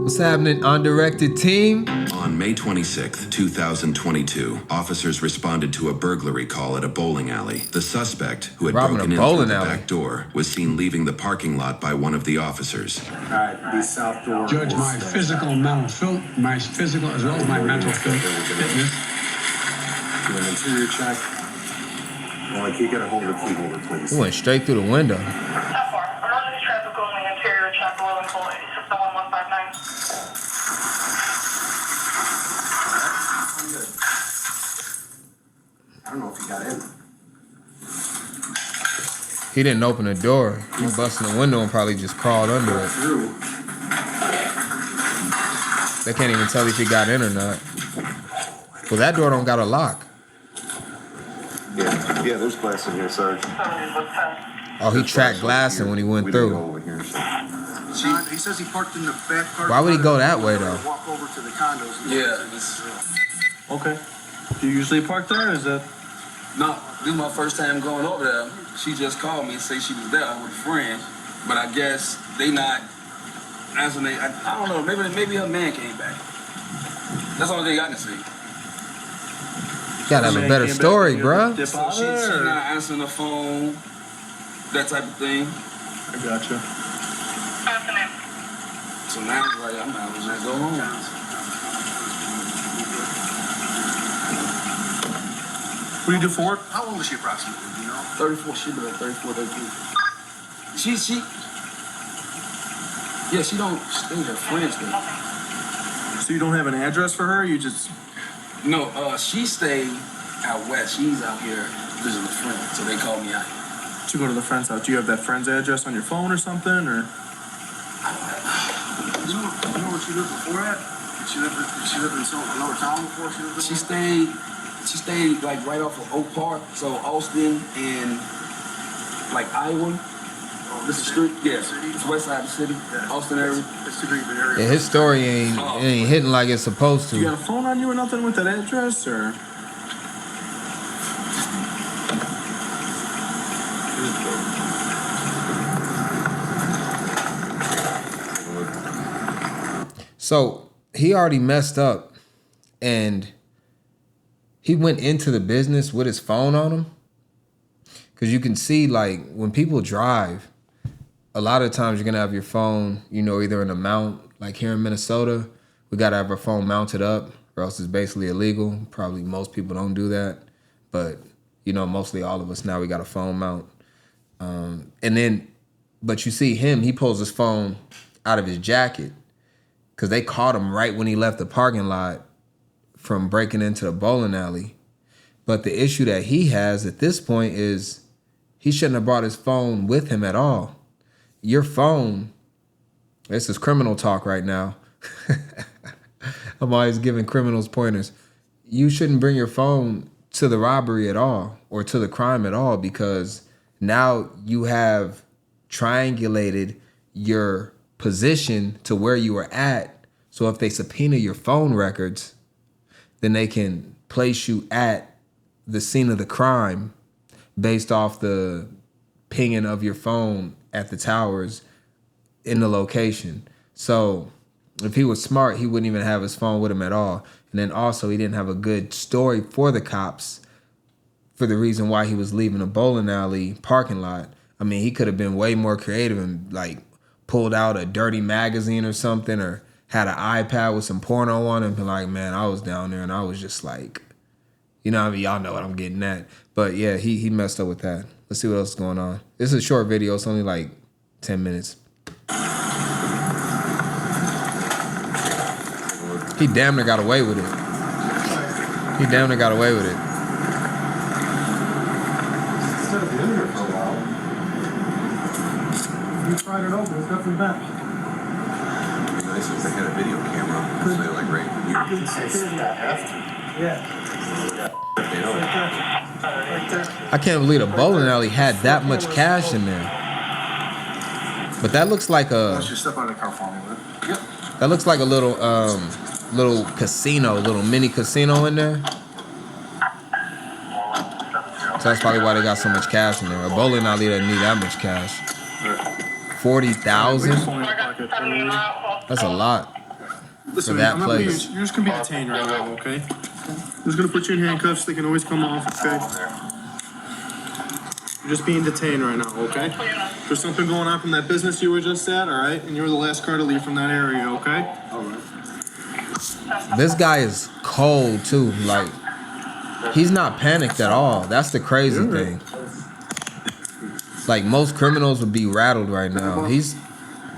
What's happening, undirected team? On May 26th, 2022, officers responded to a burglary call at a bowling alley. The suspect, who had broken in through the back door, was seen leaving the parking lot by one of the officers. All right, the south door. Judge, my physical as well as my mental fitness. Do an interior check. Well, I can't get a hold of the key holder, please. He went straight through the window. How far? Emergency traffic only interior check 11 full 86-159. I don't know if he got in. He didn't open the door. He busted the window and probably just crawled under it. They can't even tell if he got in or not. Well, that door don't got a lock. Yeah, there's glass in here, Sarge. Oh, he tracked glass in when he went through. Over here, so. He says he parked in the back car. Why would he go that way, though? Walk over to the condos. Yeah. Okay. Do you usually park there, or is that? No, this is my first time going over there. She just called me and said she was there with a friend, but I guess they not answering. I don't know. Maybe her man came back. That's the only thing I can see. Gotta have a better story, bruh. So she not answering the phone, that type of thing. I gotcha. So now I'm like, I'm not gonna go home. What do you do for work? How old is she approximately? Do you know? 34. She be like 34, 33. Yeah, she don't stay with her friends there. So you don't have an address for her? You just... No, she stayed out west. She's out here visiting a friend, so they call me out here. To go to the friend's house. Do you have that friend's address on your phone or something, or? You know where she lived before that? Did she live in another town before she lived in? She stayed like right off of Oak Park, so Austin and like Iowa. This is street, yeah. It's west side of the city, Austin area. It's the Greenville area. Yeah, his story ain't hitting like it's supposed You got to. a phone on you or nothing with that address, or? So he already messed up, and he went into the business with his phone on him. Because you can see, like, when people drive, a lot of times you're going to have your phone, you know, either in a mount. Like here in Minnesota, we got to have our phone mounted up or else it's basically illegal. Probably most people don't do that. But, you know, mostly all of us now, we got a phone mount. But you see him, he pulls his phone out of his jacket because they caught him right when he left the parking lot from breaking into the bowling alley. But the issue that he has at this point is he shouldn't have brought his phone with him at all. Your phone, this is criminal talk right now. I'm always giving criminals pointers. You shouldn't bring your phone to the robbery at all or to the crime at all, because now you have triangulated your position to where you were at. So if they subpoena your phone records, then they can place you at the scene of the crime based off the pinging of your phone at the towers in the location. So if he was smart, he wouldn't even have his phone with him at all. And then also he didn't have a good story for the cops for the reason why he was leaving a bowling alley parking lot. I mean, he could have been way more creative and like pulled out a dirty magazine or something, or had an iPad with some porno on it and been like, man, I was down there and I was just like, you know what I mean? Y'all know what I'm getting at. But yeah, he messed up with that. Let's see what else is going on. This is a short video. It's only like 10 minutes. He damn near got away with it. He damn near got away with it. Instead of been here for a while. You tried it over. It's definitely back. It'd be nice if they had a video camera. So like right here. Yeah. They don't. Right there. I can't believe a bowling alley had that much cash in there. But that looks like a Let's just step out of the car for me, will you? Yep. that looks like a little casino, little mini casino in there. So that's probably why they got so much cash in there. A bowling alley doesn't need that much cash. 40,000? That's a lot. Listen, that I'm not place. you're just gonna be detained right now, okay? I'm just gonna put you in handcuffs. They can always come off, okay? You're just being detained right now, okay? There's something going on from that business you were just at, all right? And you're the last car to leave from that area, okay? All right. This guy is cold too. Like, he's not panicked at all. That's the crazy thing. Like, most criminals would be rattled right now. He's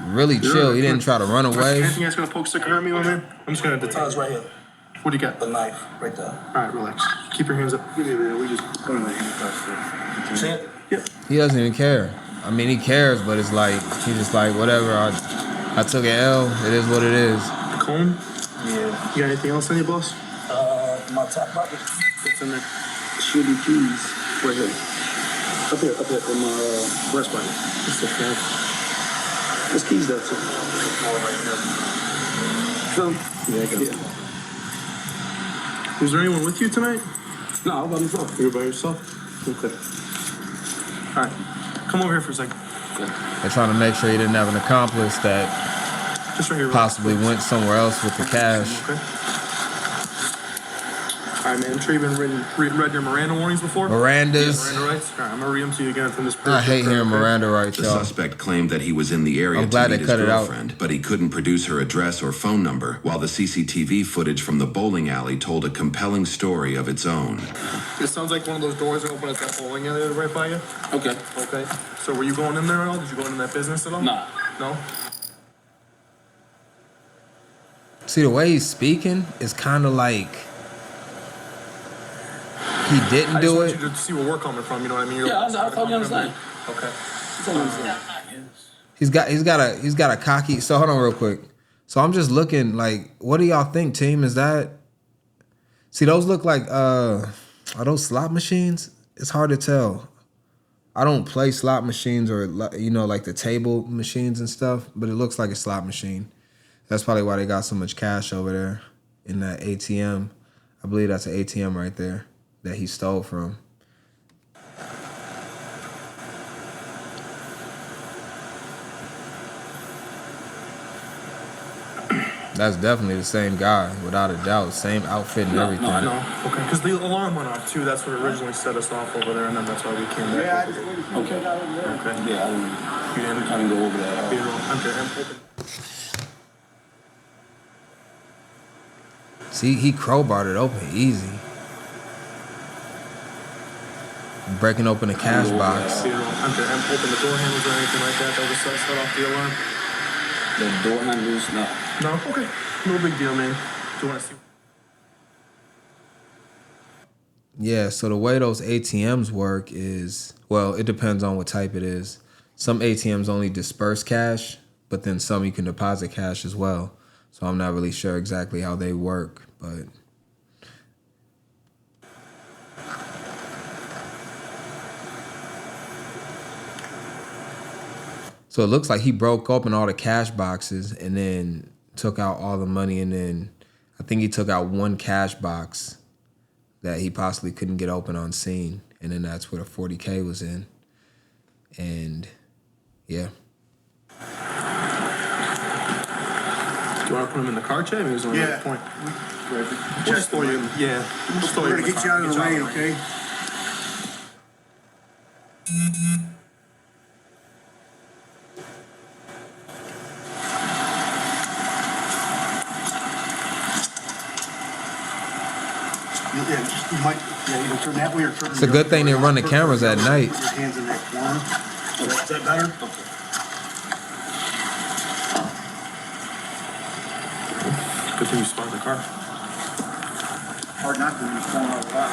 really chill. He didn't try to run away. Anything that's gonna poke, stick, or hurt me, my man? I'm just gonna detain you. Right here. What do you got? The knife, right there. All right, relax. Keep your hands up. Give me a minute. We just put in the handcuffs. You see it? Yep. He doesn't even care. I mean, he cares, but it's like, he's just like, whatever. I took an L. It is what it is. The comb? Yeah. You got anything else on you, boss? My top pocket. What's in there? Should be keys. Right here. Up here, in my breast pocket. It's okay. There's keys there, too. So, yeah, I got it. Was there anyone with you tonight? No, I'm by myself. You were by yourself? Okay. All right. Come over here for a second. They're trying to make sure he didn't have an accomplice that Just right here. possibly went somewhere else with the cash. Okay. All right, man. I'm sure you've been read your Miranda warnings before? Miranda's. Yeah, Miranda rights? All right, I'm going to read them to you again from this I hate hearing Miranda rights, The y'all. suspect claimed that he was in the area I'm glad to they meet his cut it out. girlfriend, but he couldn't produce her address or phone number, while the CCTV footage from the bowling alley told a compelling story of its own. It sounds like one of those doors that open at that bowling alley right by you. Okay. Okay. So were you going in there at all? Did you go into that business at all? Nah. No? See, the way he's speaking is kind of like he didn't I just do want it. you to see where we're coming from, you know what I mean? Yeah, I totally understand. Okay. He's got a cocky. So hold on real quick. So I'm just looking like, what do y'all think, team? Is that? See, those look like are those slot machines? It's hard to tell. I don't play slot machines or like the table machines and stuff, but it looks like a slot machine. That's probably why they got so much cash over there in that ATM. I believe that's an ATM right there that he stole from. That's definitely the same guy, without a doubt. Same outfit and everything. No. Okay, because the alarm went off too. That's what originally set us off over there, and then that's why we came back. Okay. Okay. Yeah, You didn't. I didn't go over that. I'm open. See, he crowbarred it open easy. Breaking open a cash box. I'm open the door handles or anything like that. That was set off the alarm. The door handles, no. No? Okay. No big deal, man. Do you want to see? Yeah, so the way those ATMs work is, well, it depends on what type it is. Some ATMs only disperse cash, but then some you can deposit cash as well. So I'm not really sure exactly how they work, but... So it looks like he broke open all the cash boxes and then took out all the money, and then I think he took out one cash box that he possibly couldn't get open on scene, and then that's where the 40K was in. And yeah. Do you want to put him in the car, Jay? Maybe there's only one point. We'll just throw you. Yeah. We'll just throw you We're gonna get you out of the rain, okay? You can turn that way or turn It's a good thing they run the cameras at night. Put your hands in that corner. Is that better? Okay. Good thing you spotted the car. Hard not to when you're falling out of the water.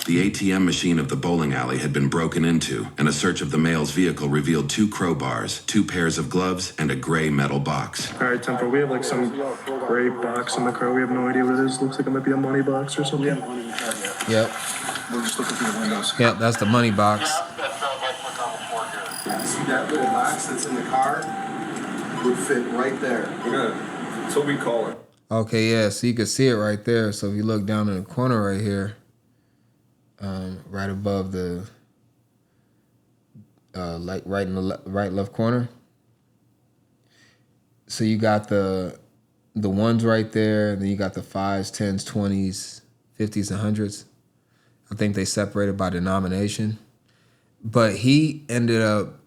The ATM machine of the bowling alley had been broken into, and a search of the male's vehicle revealed 2 crowbars, 2 pairs of gloves, and a gray metal box. All right, Temple, we have like some gray box in the car. We have no idea what it is. Looks like it might be a money box or something. Yep. We're just looking through the windows. Yep, that's the money box. See that little box that's in the car? Would fit right there. That's what we call it. Okay, yeah, so you can see it right there. So if you look down in the corner right here, right above the, like right in the right left corner. So you got the ones right there, and then you got the 5s, 10s, 20s, 50s, and 100s. I think they separated by denomination. But he ended up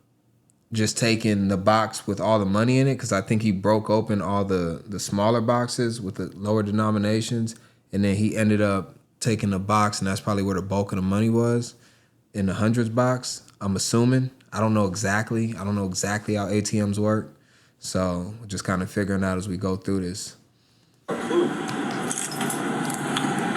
just taking the box with all the money in it, because I think he broke open all the smaller boxes with the lower denominations, and then he ended up taking the box, and that's probably where the bulk of the money was, in the hundreds box, I'm assuming. I don't know exactly how ATMs work, so we're just kind of figuring out as we go through this.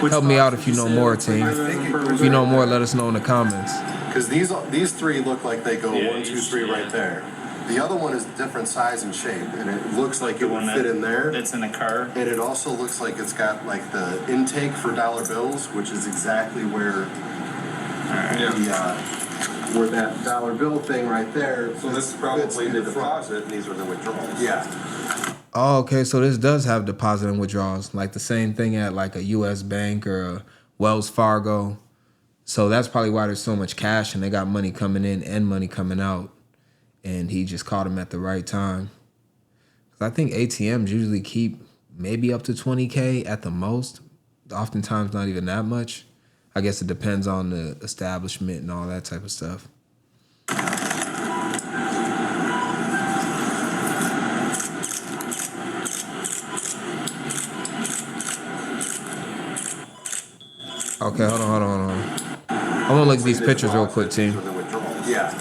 Help me out if you know more, team. If you know more, let us know in the comments. Because these three look like they go 1, 2, 3 right there. The other one is different size and shape, and it looks like it would fit in there. That's in the car. And it also looks like it's got like the intake for dollar bills, which is exactly where where that dollar bill thing right there. So this is probably the deposit, and these are the withdrawals. Yeah. Oh, okay, so this does have deposit and withdrawals, like the same thing at like a U.S. bank or a Wells Fargo. So that's probably why there's so much cash, and they got money coming in and money coming out. And he just caught him at the right time. I think ATMs usually keep maybe up to 20K at the most. Oftentimes not even that much. I guess it depends on the establishment and all that type of stuff. Okay, hold on. I'm gonna look at these pictures real quick, team. Yeah.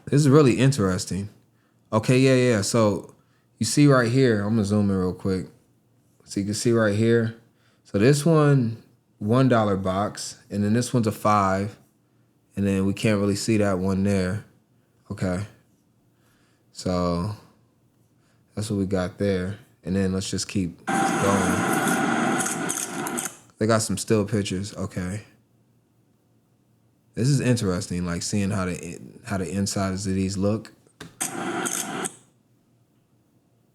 This is really interesting. Okay, yeah. So you see right here, I'm gonna zoom in real quick. So you can see right here. So this one, $1 box, and then this one's a 5, and then we can't really see that one there. Okay. So that's what we got there. And then let's just keep going. They got some still pictures. Okay. This is interesting, like seeing how the insides of these look.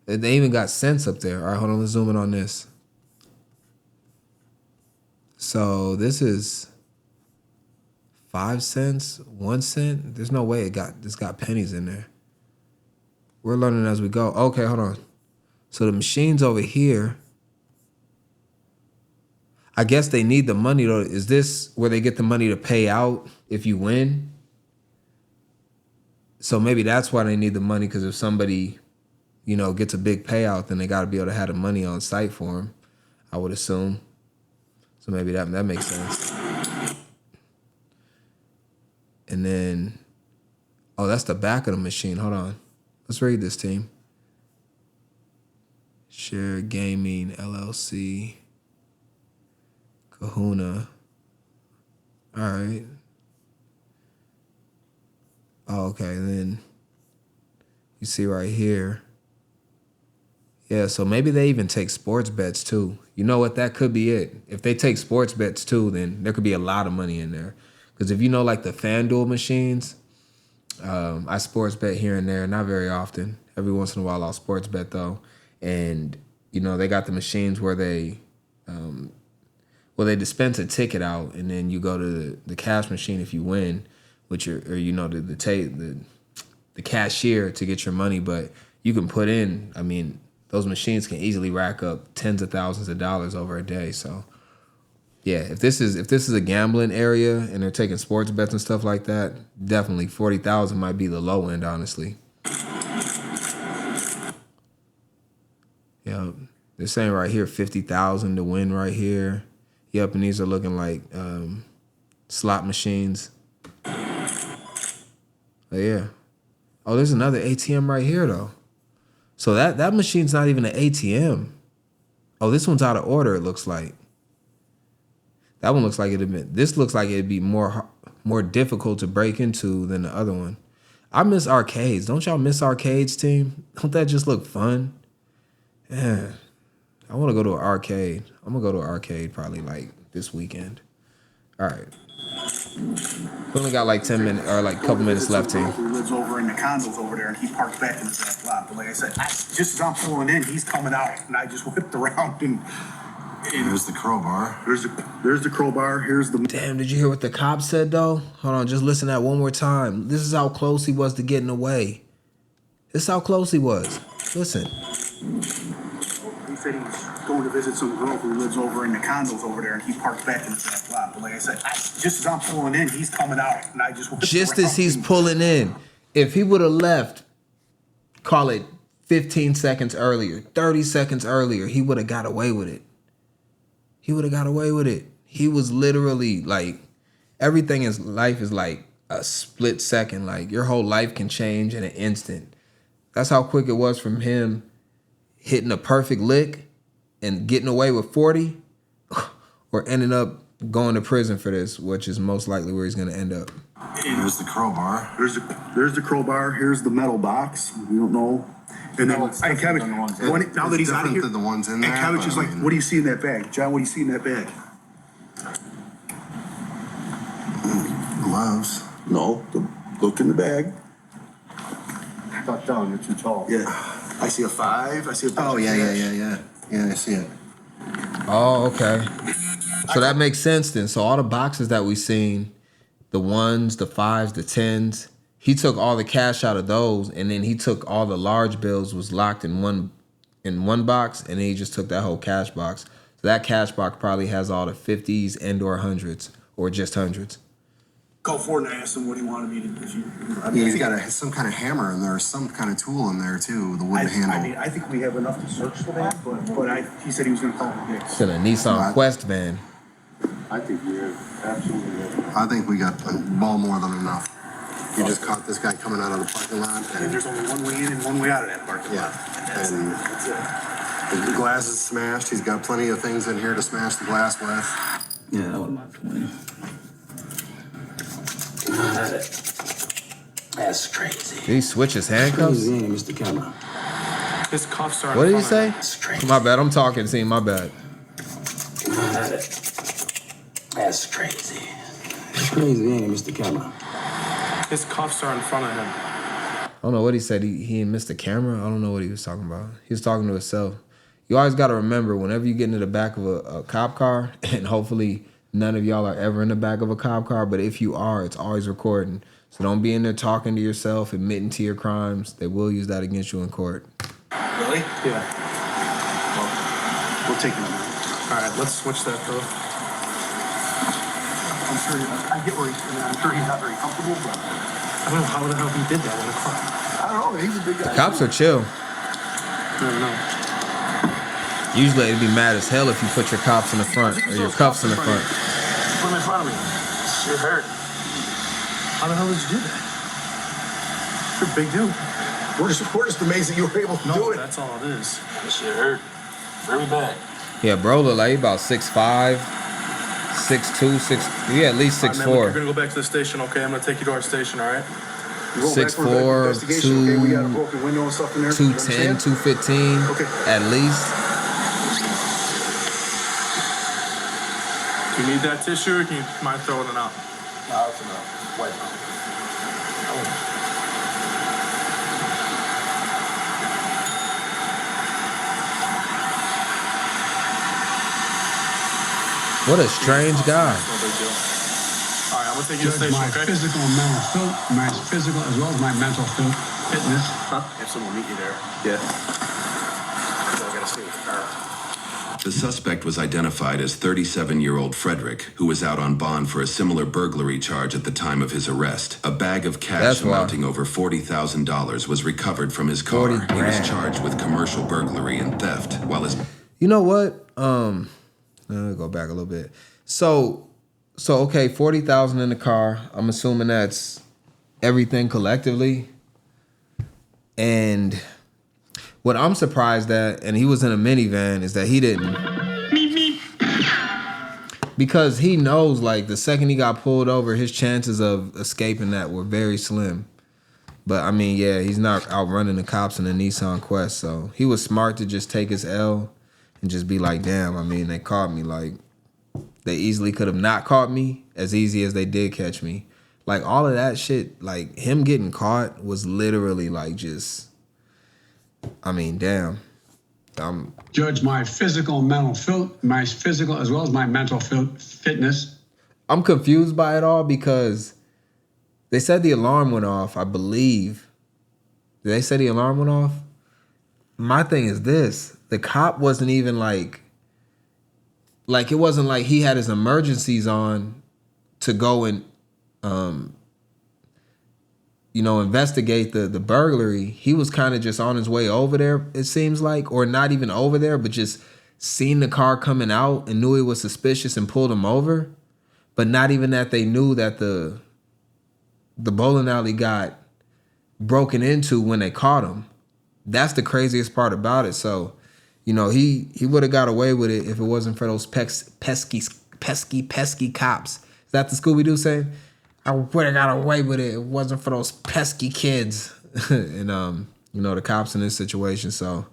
They even got cents up there. All right, hold on, let's zoom in on this. So this is 5 cents, 1 cent. There's no way it's got pennies in there. We're learning as we go. Okay, hold on. So the machine's over here. I guess they need the money though. Is this where they get the money to pay out if you win? So maybe that's why they need the money, because if somebody, gets a big payout, then they got to be able to have the money on site for them, I would assume. So maybe that makes sense. And then, that's the back of the machine. Hold on. Let's read this, team. Share Gaming, LLC. Kahuna. All right. Oh, okay. Then you see right here. Yeah, so maybe they even take sports bets too. You know what? That could be it. If they take sports bets too, then there could be a lot of money in there. Because if you know, like the FanDuel machines, I sports bet here and there, not very often. Every once in a while I'll sports bet though. And, they got the machines where they dispense a ticket out, and then you go to the cash machine if you win, the cashier to get your money. But you can put in, those machines can easily rack up tens of thousands of dollars over a day. So yeah, if this is a gambling area and they're taking sports bets and stuff like that, definitely 40,000 might be the low end, honestly. Yeah, they're saying right here 50,000 to win right here. Yep, and these are looking like slot machines. But yeah. Oh, there's another ATM right here though. So that machine's not even an ATM. Oh, this one's out of order, it looks like. That one looks like this looks like it'd be more difficult to break into than the other one. I miss arcades. Don't y'all miss arcades, team? Don't that just look fun? Yeah. I want to go to an arcade. I'm going to go to an arcade probably like this weekend. All right. We only got like 10 minutes or like a couple minutes left, team. He lives over in the condos over there, and he parks back in the back lot. But like I said, just as I'm pulling in, he's coming out, and I just whipped around and There's the crowbar. There's the crowbar. Here's the... Damn, did you hear what the cop said though? Hold on, just listen to that one more time. This is how close he was to getting away. This is how close he was. Listen. He said he's going to visit some girl who lives over in the condos over there, and he parked back in the back lot. But like I said, just as I'm pulling in, he's coming out, and I just just as he's pulling in. If he would have left, call it 15 seconds earlier, 30 seconds earlier, he would have got away with it. He would have got away with it. He was literally like, everything in life is like a split second. Like your whole life can change in an instant. That's how quick it was from him hitting a perfect lick and getting away with 40 or ending up going to prison for this, which is most likely where he's going to end up. There's the crowbar. There's the crowbar. Here's the metal box. We don't know. And then Kevin, now that he's out of here, than the ones in there. And Kevin's just like, what do you see in that bag? John, what do you see in that bag? Gloves. No, look in the bag. Tucked down, you're too tall. Yeah. I see a 5. I see a Oh, yeah. Yeah, I see it. Oh, okay. So that makes sense then. So all the boxes that we seen, the 1s, the 5s, the 10s, he took all the cash out of those, and then he took all the large bills, was locked in one box, and then he just took that whole cash box. So that cash box probably has all the 50s and or 100s, or just 100s. Call Ford and I asked him what he wanted me to do. He's got some kind of hammer in there, some kind of tool in there too, the wooden handle. I think we have enough to search for that, but he said he was going to call it It's in a Nissan Quest van. I think we have, absolutely. I think we got well more than enough. You just caught this guy coming out of the parking lot. And there's only one way in and one way out of that parking lot. And that's it. The glass is smashed. He's got plenty of things in here to smash the glass with. Yeah, that was my 20. That's crazy. Did he switch his handcuffs? Crazy, Mr. Camera. His cuffs are. What did he say? That's crazy. My bad. I'm talking. See, my bad. That's crazy. It's crazy, ain't it, Mr. Camera? His cuffs are in front of him. I don't know what he said. He missed the camera. I don't know what he was talking about. He was talking to himself. You always got to remember, whenever you get into the back of a cop car, and hopefully none of y'all are ever in the back of a cop car, but if you are, it's always recording. So don't be in there talking to yourself, admitting to your crimes. They will use that against you in court. Really? Yeah. We'll take it. All right, let's switch that though. I'm sure I get where I'm sure he's not very comfortable, but I don't know how the hell he did that in a car. I don't know. He's a big guy. Cops are chill. I don't know. Usually it'd be mad as hell if you put your cops in the front or your cuffs in the front. Put him in front of me. Shit hurt. How the hell did you do that? You're a big dude. We're just amazed that you were able to do it. That's all it is. This shit hurt. Very bad. Yeah, bro look like he about 6'5", 6'2", 6. Yeah, at least 6'4". All right, man, look, you're gonna go back to the station, okay? I'm gonna take you to our station, all right? 6'4", 210, 215, Okay. at least. Do you need that tissue or can you mind throwing it out? No, it's enough. Wipe out. What a strange guy. No big deal. All right, I'm gonna take you to the Judge, station, my okay? physical and mental my physical as well as my mental fitness. Have someone meet you there. Yeah. I gotta stay with the car. The suspect was identified as 37-year-old Frederick, who was out on bond for a similar burglary charge at the time of his arrest. A bag of cash amounting over $40,000 was recovered from his car. He was charged with commercial burglary and theft, while his... You know what? Let me go back a little bit. So okay, 40,000 in the car. I'm assuming that's everything collectively. And what I'm surprised at, and he was in a minivan, is that he didn't. Because he knows, like, the second he got pulled over, his chances of escaping that were very slim. But, I mean, yeah, he's not outrunning the cops in a Nissan Quest, so he was smart to just take his L and just be like, damn, I mean, they caught me. Like, they easily could have not caught me as easy as they did catch me. Like, all of that shit, like, him getting caught was literally, like, just... I mean, damn. Judge, my physical and mental my physical as well as my mental fitness. I'm confused by it all because they said the alarm went off, I believe, They said the alarm went off. My thing is this. The cop wasn't even like it wasn't like he had his emergencies on to go and, investigate the burglary. He was kind of just on his way over there, it seems like, or not even over there, but just seen the car coming out and knew he was suspicious and pulled him over. But not even that they knew that the bowling alley got broken into when they caught him. That's the craziest part about it. So, he would have got away with it if it wasn't for those pesky cops. Is that the Scooby-Doo saying? I would have got away with it if it wasn't for those pesky kids. And, the cops in this situation. So,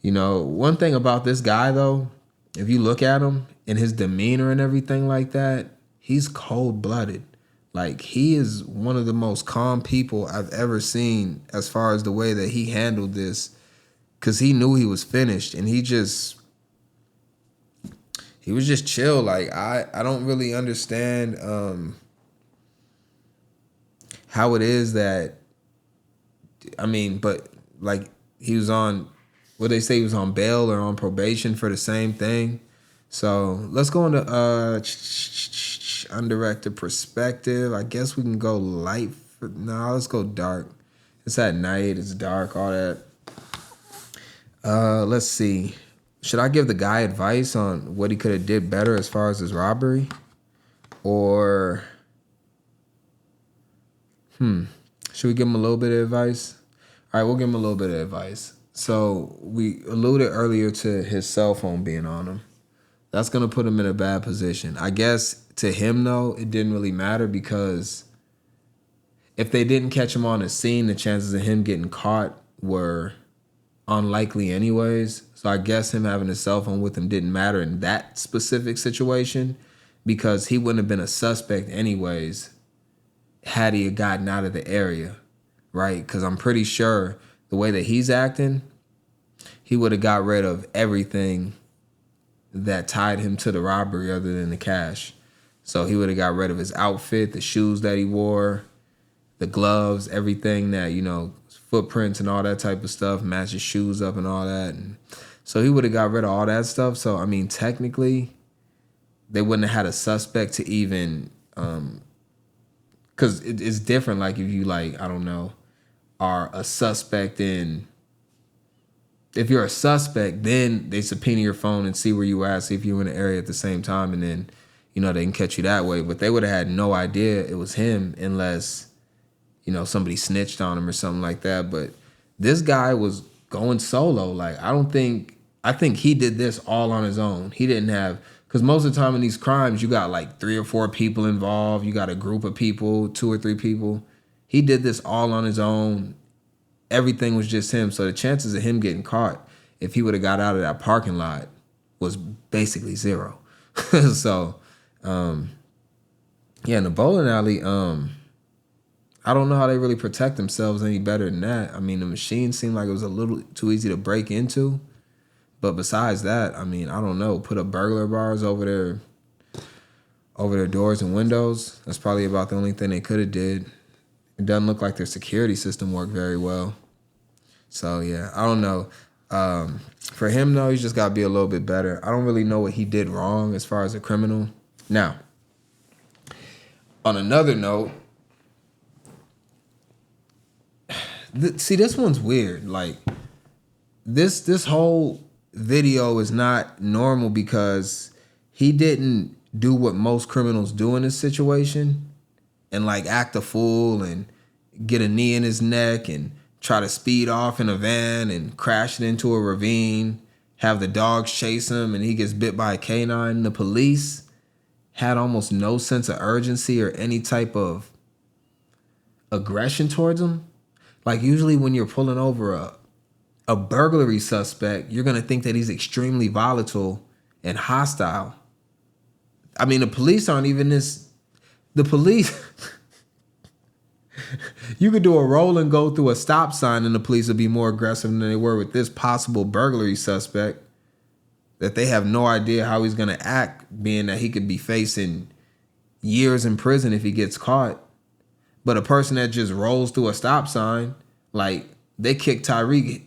one thing about this guy, though, if you look at him and his demeanor and everything like that, he's cold-blooded. Like, he is one of the most calm people I've ever seen as far as the way that he handled this, because he knew he was finished, and he was just chill. Like, I don't really understand how it is that, but like, he was on, what they say, he was on bail or on probation for the same thing. So let's go into undirected perspective. I guess we can go light. Let's go dark. It's at night. It's dark. All that. Let's see. Should I give the guy advice on what he could have did better as far as his robbery, or should we give him a little bit of advice? All right, we'll give him a little bit of advice. So we alluded earlier to his cell phone being on him. That's going to put him in a bad position. I guess to him, though, it didn't really matter, because if they didn't catch him on the scene, the chances of him getting caught were unlikely anyways. So I guess him having a cell phone with him didn't matter in that specific situation, because he wouldn't have been a suspect anyways had he gotten out of the area, right? Because I'm pretty sure the way that he's acting, he would have got rid of everything that tied him to the robbery other than the cash. So he would have got rid of his outfit, the shoes that he wore, the gloves, everything that, footprints and all that type of stuff, match his shoes up and all that. And so he would have got rid of all that stuff. So, technically, they wouldn't have had a suspect to even, because it's different. Like, if you, are a suspect in, if you're a suspect, then they subpoena your phone and see where you were at, see if you were in the area at the same time, and then, they can catch you that way. But they would have had no idea it was him unless, somebody snitched on him or something like that. But this guy was going solo. Like, I think he did this all on his own. He didn't have, because most of the time in these crimes, you got like 3 or 4 people involved. You got a group of people, 2 or 3 people. He did this all on his own. Everything was just him. So the chances of him getting caught, if he would have got out of that parking lot, was basically 0. So, in the bowling alley, I don't know how they really protect themselves any better than that. The machine seemed like it was a little too easy to break into. But besides that, I don't know. Put up burglar bars over their doors and windows. That's probably about the only thing they could have did. It doesn't look like their security system worked very well. So, yeah, I don't know. For him, though, he's just got to be a little bit better. I don't really know what he did wrong as far as a criminal. Now, on another note, see, this one's weird. Like, this whole video is not normal, because he didn't do what most criminals do in this situation and act a fool and get a knee in his neck and try to speed off in a van and crash it into a ravine, have the dogs chase him, and he gets bit by a canine. The police had almost no sense of urgency or any type of aggression towards him. Like, usually when you're pulling over a burglary suspect, you're going to think that he's extremely volatile and hostile. The police aren't even this. The police, you could do a roll and go through a stop sign and the police would be more aggressive than they were with this possible burglary suspect that they have no idea how he's going to act, being that he could be facing years in prison if he gets caught. But a person that just rolls through a stop sign, like, they kicked Tyreek.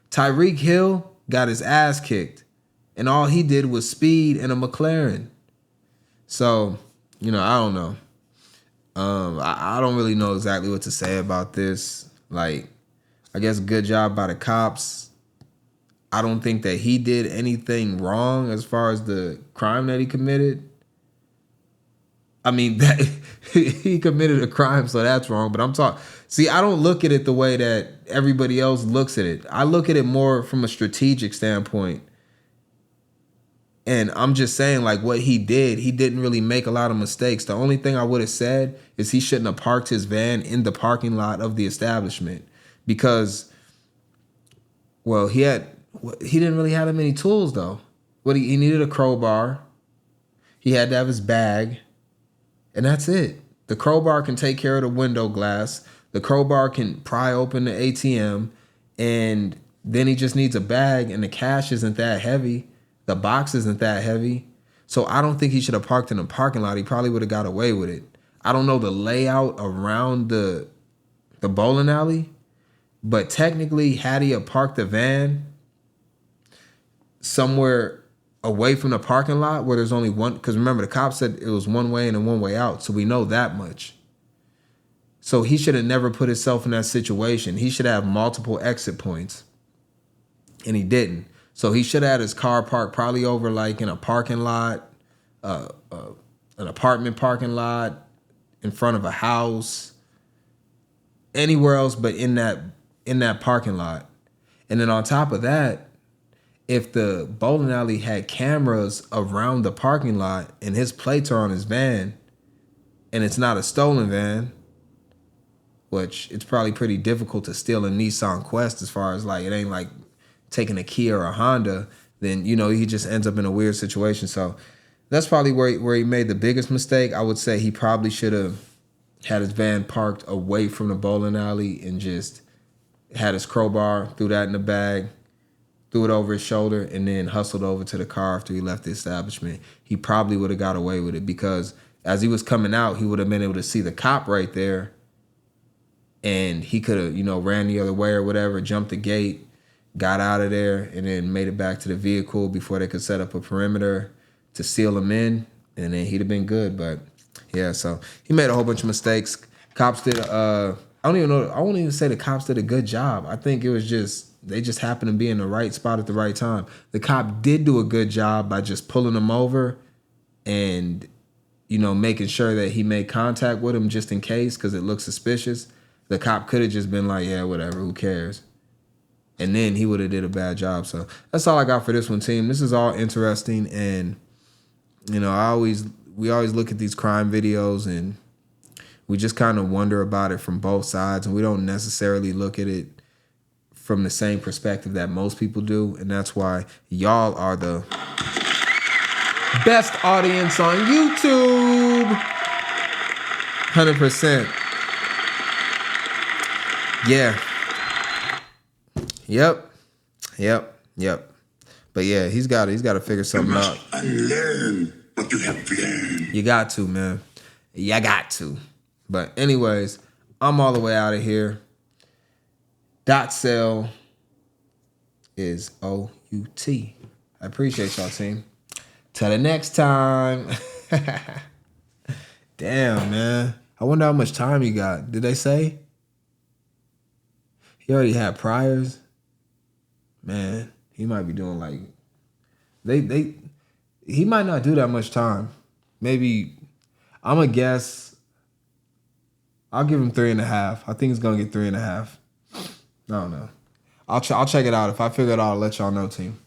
Tyreek Hill got his ass kicked, and all he did was speed in a McLaren. So, I don't know. I don't really know exactly what to say about this. Like, I guess good job by the cops. I don't think that he did anything wrong as far as the crime that he committed. I mean, that he committed a crime, so that's wrong. But I'm talking. See, I don't look at it the way that everybody else looks at it. I look at it more from a strategic standpoint. And I'm just saying, like, what he didn't really make a lot of mistakes. The only thing I would have said is he shouldn't have parked his van in the parking lot of the establishment because, well, he didn't really have that many tools, though. He needed a crowbar. He had to have his bag. And that's it. The crowbar can take care of the window glass. The crowbar can pry open the ATM. And then he just needs a bag, and the cash isn't that heavy. The box isn't that heavy. So I don't think he should have parked in a parking lot. He probably would have got away with it. I don't know the layout around the bowling alley, but technically, had he parked the van somewhere away from the parking lot where there's only one, because remember, the cop said it was one way in and one way out, so we know that much. So he should have never put himself in that situation. He should have multiple exit points, and he didn't. So he should have had his car parked probably over like in a parking lot, an apartment parking lot, in front of a house, anywhere else but in that parking lot. And then on top of that, if the bowling alley had cameras around the parking lot and his plates are on his van and it's not a stolen van, which it's probably pretty difficult to steal a Nissan Quest as far as like, it ain't like taking a Kia or a Honda, then, he just ends up in a weird situation. So that's probably where he made the biggest mistake. I would say he probably should have had his van parked away from the bowling alley and just had his crowbar, threw that in the bag, threw it over his shoulder, and then hustled over to the car after he left the establishment. He probably would have got away with it because as he was coming out, he would have been able to see the cop right there, and he could have, ran the other way or whatever, jumped the gate, got out of there, and then made it back to the vehicle before they could set up a perimeter to seal him in, and then he'd have been good. But yeah, so he made a whole bunch of mistakes. Cops did, I won't even say the cops did a good job. I think it was they just happened to be in the right spot at the right time. The cop did do a good job by just pulling him over and, making sure that he made contact with him just in case, because it looked suspicious. The cop could have just been like, yeah, whatever, who cares? And then he would have did a bad job. So that's all I got for this one, team. This is all interesting. And, we always look at these crime videos and we just kind of wonder about it from both sides. And we don't necessarily look at it from the same perspective that most people do. And that's why y'all are the best audience on YouTube. 100%. Yeah. Yep. But yeah, he's got to figure something out. Unlearn what you have learned. You got to, man. You got to. But anyways, I'm all the way out of here. .sale is O-U-T. I appreciate y'all, team. Till the next time. Damn, man. I wonder how much time you got. Did they say? He already had priors. Man, he might be doing like he might not do that much time. Maybe I'm gonna guess. I'll give him 3.5. I think he's gonna get 3.5. I don't know. I'll check it out. If I figure it out, I'll let y'all know, team.